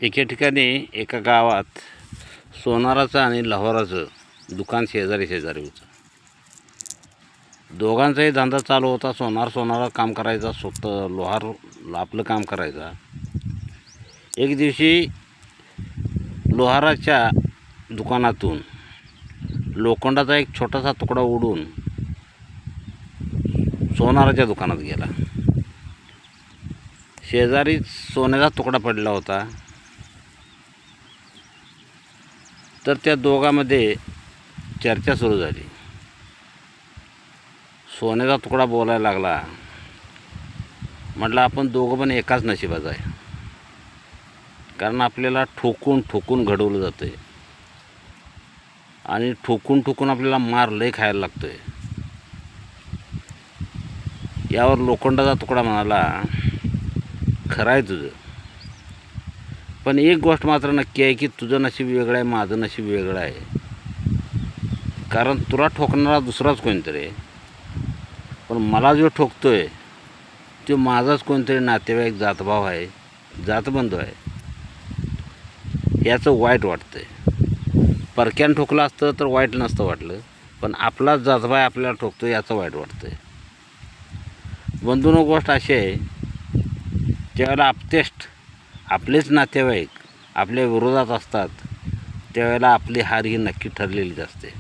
एके ठिकाणी एका गावात सोनाराचं आणि लोहाराचं दुकान शेजारी होतं. दोघांचाही धंदा चालू होता. सोनार काम करायचा, स्वतः लोहार आपलं काम करायचा. एक दिवशी लोहाराच्या दुकानातून लोखंडाचा एक छोटासा तुकडा उडून सोनाराच्या दुकानात गेला. शेजारीच सोन्याचा तुकडा पडला होता. तर त्या दोघांमध्ये चर्चा सुरू झाली. सोन्याचा तुकडा बोलायला लागला, म्हटलं आपण दोघं पण एकाच नशिबाचं आहे, कारण आपल्याला ठोकून ठोकून घडवलं जातं आहे आणि ठोकून ठोकून आपल्याला मार लय खायला लागतो आहे. यावर लोखंडाचा तुकडा म्हणाला, खरं आहे तुझं, पण एक गोष्ट मात्र नक्की आहे की तुझं नशीब वेगळं आहे, माझं नशीब वेगळं आहे. कारण तुला ठोकणारा दुसराच कोणतरी आहे, पण मला जो ठोकतोय तो माझाच कोणतरी नातेवाईक, जातभाव आहे, जातबंधू आहे. याचं वाईट वाटतंय. परक्यानं ठोकलं असतं तर वाईट नसतं वाटलं, पण आपलाच जातभाव आपल्याला ठोकतो याचं वाईट वाटतंय. बंधूंनो, गोष्ट अशी आहे, ज्यावेळेला आपतेष्ट आपलेच नातेवाईक आपल्या विरोधात असतात त्यावेळेला आपली हार ही नक्की ठरलेलीच असते.